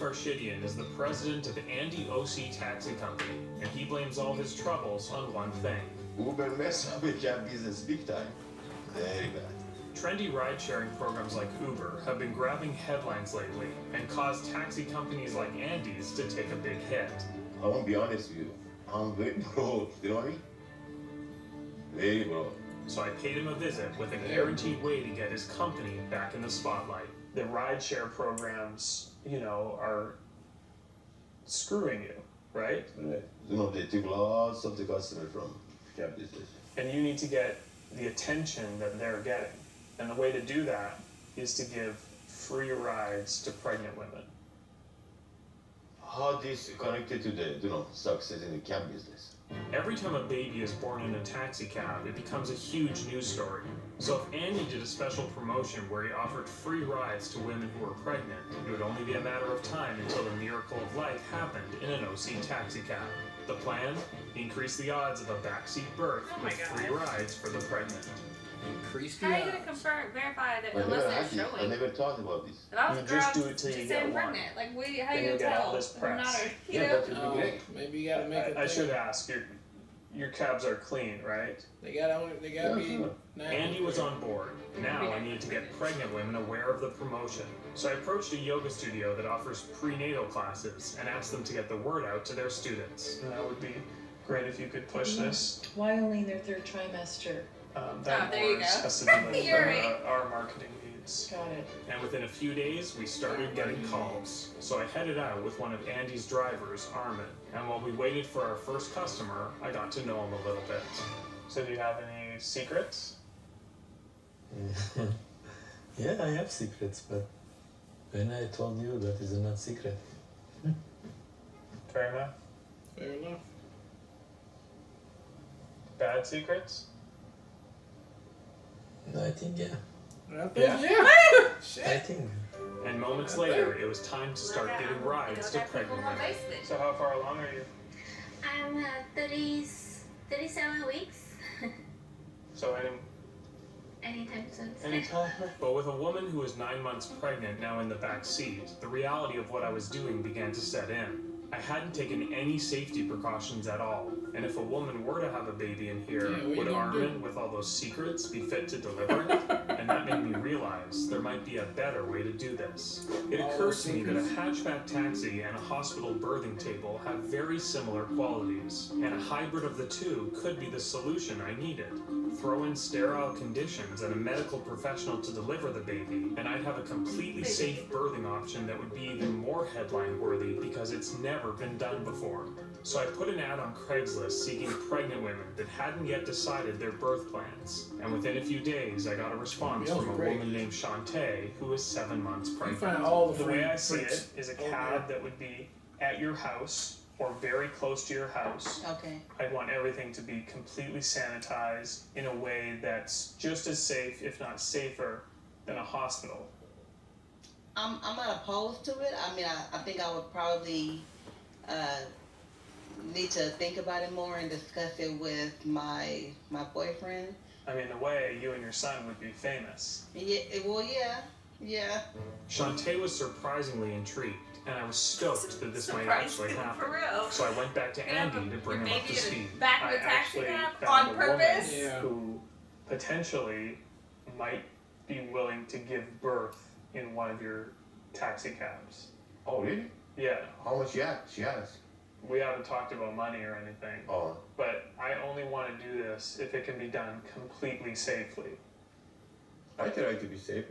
Farshidian is the president of Andy OC Taxi Company, and he blames all his troubles on one thing. Uber mess up with cab business big time. Very bad. Trendy ride-sharing programs like Uber have been grabbing headlines lately and caused taxi companies like Andy's to take a big hit. I won't be honest with you. I'm very broke, you know what I mean? Very broke. So I paid him a visit with a guaranteed way to get his company back in the spotlight. The ride-share programs, are screwing you, right? Right. They took lots of the customer from cab business. And you need to get the attention that they're getting. And the way to do that is to give free rides to pregnant women. How this connected to the success in the cab business? Every time a baby is born in a taxi cab, it becomes a huge news story. So if Andy did a special promotion where he offered free rides to women who were pregnant, it would only be a matter of time until the miracle of life happened in an OC taxi cab. The plan? Increase the odds of a backseat birth with free rides for the pregnant. Increase the How are you going to verify that unless they're I showing? never thought about this. If I was a You girl, just do it till you get one. pregnant. Like, how Then you you going to get all tell? this I'm not press. a, That would be great. Maybe you gotta make it. I should ask, your cabs are clean, right? They gotta be. Andy was on board. Now I needed to get pregnant women aware of the promotion. So I approached a yoga studio that offers prenatal classes and asked them to get the word out to their students. And that would be great if you could push this. Why only their third trimester? That there you more go. has to do with You're right. our marketing needs. Got it. And within a few days, we started getting calls. So I headed out with one of Andy's drivers, Armin. And while we waited for our first customer, I got to know him a little bit. So do you have any secrets? Yeah, I have secrets, but when I told you that is not secret. Fair enough. Fair enough. Bad secrets? No, I think, yeah. I think. And moments later, it was time to start giving rides to pregnant women. So how far along are you? I'm 37 weeks. So Anytime soon. anytime. But with a woman who was 9 months pregnant now in the back seat, the reality of what I was doing began to set in. I hadn't taken any safety precautions at all. And if a woman were to have a baby in here, would Armin, with all those secrets, be fit to deliver it? And that made me realize there might be a better way to do this. It occurred to me that a hatchback taxi and a hospital birthing table have very similar qualities, and a hybrid of the two could be the solution I needed. Throw in sterile conditions and a medical professional to deliver the baby, and I'd have a completely safe birthing option that would be even more headline worthy because it's never been done before. So I put an ad on Craigslist seeking pregnant women that hadn't yet decided their birth plans. And within a few days, I got a response from a woman named Shantae who was 7 months pregnant. The way I see it is a cab that would be at your house or very close to your house. Okay. I'd want everything to be completely sanitized in a way that's just as safe, if not safer, than a hospital. I'm not opposed to it. I mean, I think I would probably need to think about it more and discuss it with my boyfriend. I mean, the way you and your son would be famous. Yeah. Shantae was surprisingly intrigued, and I was stoked that this might actually happen. For real. So I went back to Andy to bring him up to speed. Back I in the taxi actually cab found on a woman purpose? who potentially might be willing to give birth in one of your taxi cabs. Oh, really? Yeah, How much she asked? we haven't talked about money or anything, Oh, but I only want to do this if it can be done completely safely. I try to be safe.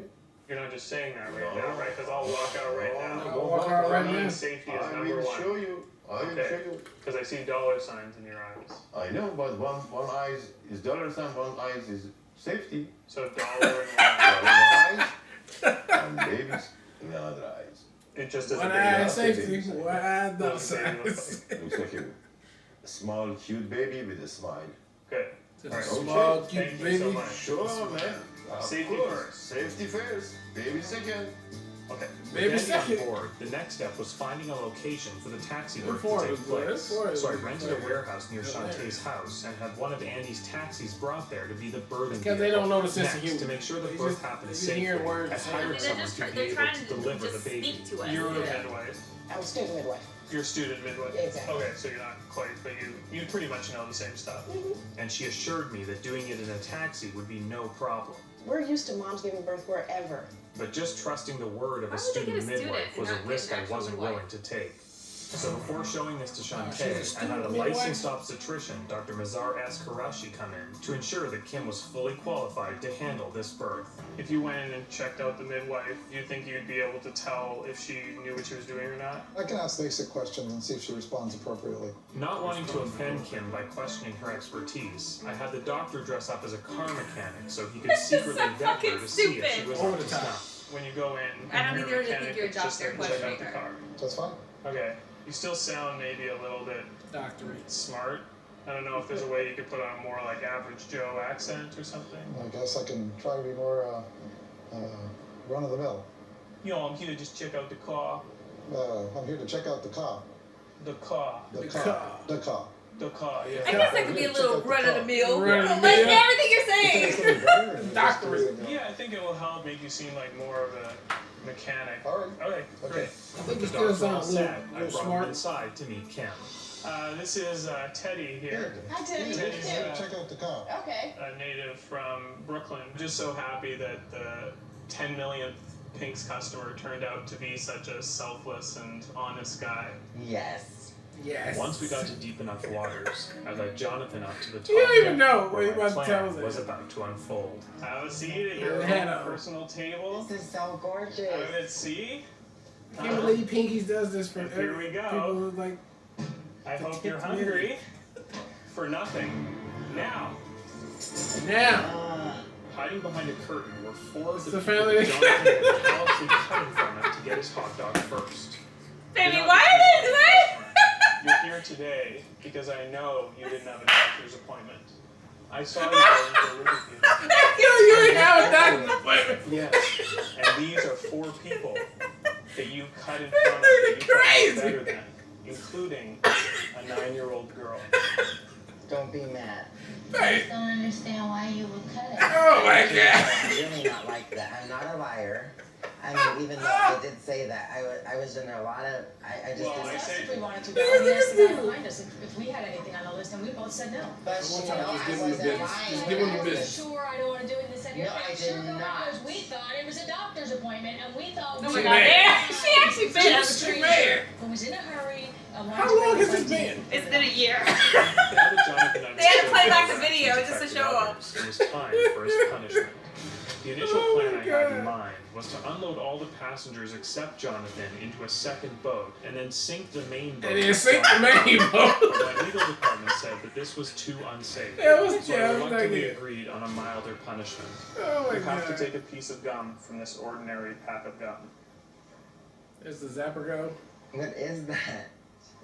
You're not just saying that right No. now, right? Because I'll walk out right now. I'll walk out right now. Safety is I number will one. show you. I will Okay. show you. Because I see dollar signs in your eyes. I know, but one eye is dollar sign, one eye is safety. So dollar and Dollar in one eye, and babies in the other eyes. it just doesn't One make eye it safety, one eye dollar What does the baby look signs. Looks like a small, cute baby with a smile. good. Just a Alright. small, Okay. cute Thank you so baby. much. Sure, man. Of Safety course. first. Safety first. Baby second. Okay. Maybe With Andy on second. board, the next step was finding a location for the taxi work Before to it take was good. place. Before it So I was rented a good. warehouse near Yeah. Shantae's house and had one of Andy's taxis brought there to be the burden Because they don't know the sense of Next, humor. to make sure the They birth just- happened they just safely, hear words. I I hired mean, they're someone just to be they're able trying to to deliver just the baby. speak to us. You're a Yeah. midwife. I'm a student midwife. You're a student midwife. Yeah, exactly. Okay, so you're not quite, but you pretty much know the same stuff. And she assured me that doing it in a taxi would be no problem. We're used to moms giving birth wherever. But just trusting the word of Why a would they student get a student midwife and was a not get risk an I actual wasn't midwife? willing to take. So before showing this to she's a Shantae, I had a student midwife? licensed obstetrician, Dr. Mazar S. Karashi, come in to ensure that Kim was fully qualified to handle this birth. If you went in and checked out the midwife, do you think you'd be able to tell if she knew what she was doing or not? I can ask basic questions and see if she responds appropriately. Not wanting to offend Kim by questioning her expertise, I had the doctor dress up as a car mechanic so he could secretly so vet her fucking to see if she stupid. was Over up the to top. snuff. When you go in, I don't you're think they're a gonna think mechanic you're a that just doctor like check out questioning the her. car. That's fine. Okay, you still sound maybe a little bit Doctorate. smart. I don't know if there's a way you could put on a more like average Joe accent or something. I guess I can try to be more run of the mill. Yo, I'm here to just check out the car. I'm here to check out the car. The car. The The car. car. The car. The car, yeah. I guess that could be a Check little out the run of the mill. Run of the Like mill. everything you're You think it's saying. gonna be better or just Doctorate. does it go? Yeah, I think it will help make you seem like more of a mechanic. All right. Okay, Okay. great. I think The you still doctor all sound a set. little I brought him smart. inside to meet Kim. This is Teddy here. Hi, Teddy. Teddy's Check out the car. Okay. a native from Brooklyn. Just so happy that the 10 millionth Pink's customer turned out to be such a selfless and honest guy. Yes. Yes. Once we got to deep enough waters, I led Jonathan up to the top. You don't even deck know what where you're my about to tell plan us. was about to unfold. Have a seat at your Yeah, head own up. personal table. This is so gorgeous. Have a seat. I can't believe Pinkies does this for Here we go. people who like. I The hope you're tip hungry for nothing. Now, Now. hiding behind a curtain were four of the The people family- that Jonathan had callously cut in front of to get his hot dog first. Baby, You're not why are they what? You're here today because I know you didn't have a doctor's appointment. I saw you going to live with you. You ain't have a doctor's appointment. Yes, and these are four people that you cut in front of that you thought Crazy. were better than, including a 9-year-old girl. Don't be mad. I just don't understand why you would cut it. Oh my god. I'm really not like that. I'm not a liar. I mean, even though I did say that, I was in a lot of, I just Well, didn't. I say- If we wanted to, but we asked the guy behind us if we had anything on the list, and we both said no. But One you time, know, just I give him the wasn't business. lying. Just give him the Are you business. sure I don't want to do it? And they said, No, yeah, I sure, did go not. because we thought it was a doctor's appointment, and we thought Oh we my She god, mad. she actually She been. was mad. who was in a hurry. and wanted How to long bring has us it been? It's been a year. Now that Jonathan They had to understood play back how the video actions just to affected show up. others, it was time for his punishment. The initial Oh plan my I had God. in mind was to unload all the passengers except Jonathan into a second boat and then sink the main boat. And then sink the main boat. But my legal department said that this was too unsafe. That was- so yeah, I it was reluctantly like it. agreed on a milder punishment. Oh my You have to god. take a piece of gum from this ordinary pack of gum. It's the Zapper Go. What is that?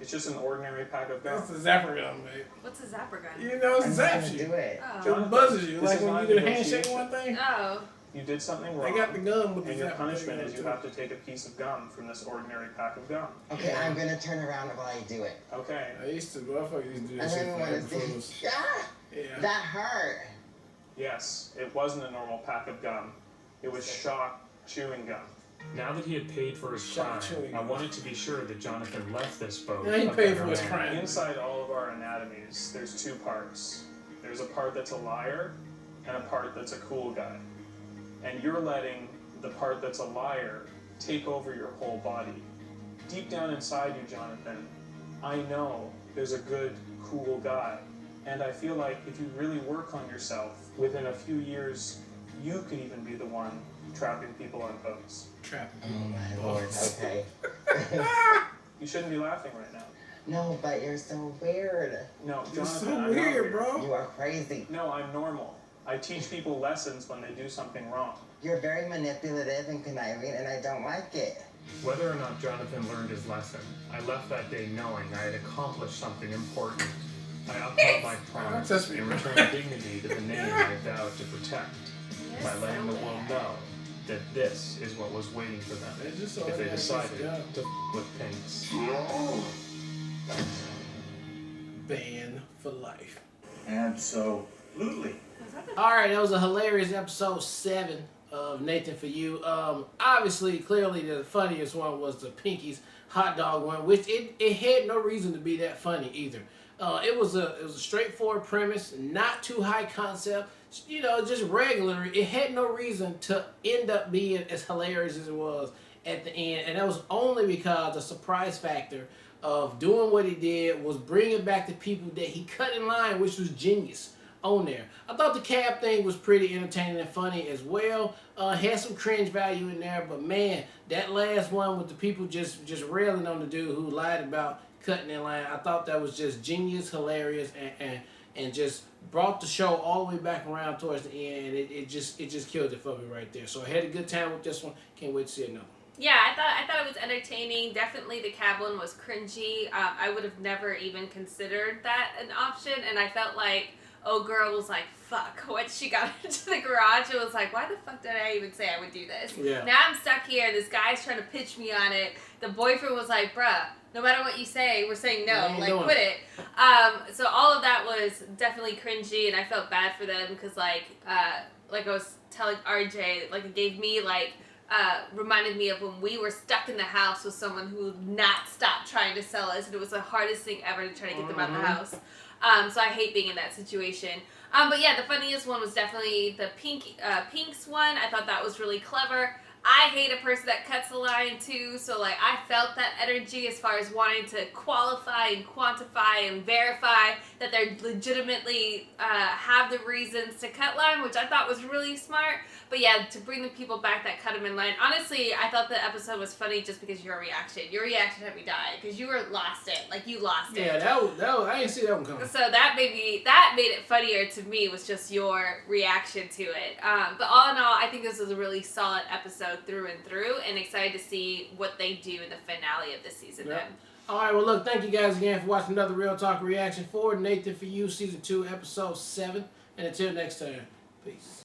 It's just an ordinary pack of That's gum. the Zapper Gun, babe. What's a zapper gun? You know, I'm it not zaps gonna you. do it. Oh. It buzzes you. This Like is when not you do a the handshake negotiation. one thing. Oh. You did something They wrong. got the gun with the And your zapper punishment thing is you on it, have to take a piece of gum from this ordinary pack of gum. Okay, I'm gonna turn around while I do it. Okay. too. I used to, motherfuckers used to do that I shit don't for want to April do. Fools. Ah, Yeah. that hurt. Yes, it wasn't a normal pack of gum. It was shock chewing gum. Now that he had paid for his Shock crime, chewing I gum. wanted to be sure that Jonathan left this boat. Yeah, he a paid better for his man. crime. Inside all of our anatomies, there's two parts. There's a part that's a liar and a part that's a cool guy. And you're letting the part that's a liar take over your whole body. Deep down inside you, Jonathan, I know there's a good, cool guy. And I feel like if you really work on yourself, within a few years, you could even be the one trapping people on boats. Trapping. Oh my lord. Okay. You shouldn't be laughing right now. No, but you're so weird. No, You're Jonathan, so I'm not weird, bro. You are crazy. No, I'm normal. I teach people lessons when they do something wrong. You're very manipulative and conniving, and I don't like it. Whether or not Jonathan learned his lesson, I left that day knowing I had accomplished something important. I upheld my promise Touch me. and returned dignity to the name I vowed to protect by letting the world know that this is what was waiting for them They just if they already decided got to with Pinks. Ban for life. Absolutely. Alright, that was a hilarious episode 7 of Nathan For You. Obviously, clearly the funniest one was the Pinky's hot dog one, which it had no reason to be that funny either. It was a straightforward premise, not too high concept, you know, just regular. It had no reason to end up being as hilarious as it was at the end, and that was only because the surprise factor of doing what he did was bringing back the people that he cut in line, which was genius on there. I thought the cab thing was pretty entertaining and funny as well. Had some cringe value in there, but man, that last one with the people just railing on the dude who lied about cutting in line, I thought that was just genius, hilarious, and just brought the show all the way back around towards the end. It just killed it for me right there. So I had a good time with this one. Can't wait to see another. Yeah, I thought it was entertaining. Definitely the cab one was cringy. I would have never even considered that an option, and I felt like girl was like, fuck, once she got into the garage, it was like, why the fuck did I even say I would do this? Yeah. Now I'm stuck here, this guy's trying to pitch me on it. The boyfriend was like, bruh, no matter what you say, we're saying no, like, quit it. So all of that was definitely cringy, and I felt bad for them, because like I was telling RJ, like, it gave me, like, reminded me of when we were stuck in the house with someone who would not stop trying to sell us, and it was the hardest thing ever to try to get them out of the house. So I hate being in that situation. But yeah, the funniest one was definitely the Pink's one. I thought that was really clever. I hate a person that cuts the line too, so like I felt that energy as far as wanting to qualify and quantify and verify that they're legitimately have the reasons to cut line, which I thought was really smart. But yeah, to bring the people back that cut them in line, honestly, I thought the episode was funny just because your reaction had me die, because you lost it, like you lost it. Yeah, that was I didn't see that one coming. So that made it funnier to me, was just your reaction to it. But all in all, I think this was a really solid episode through and through, and excited to see what they do in the finale of this season. Yep. Then. All right, well, look, thank you guys again for watching another Real Talk reaction for Nathan For You, Season 2, Episode 7. And until next time, peace.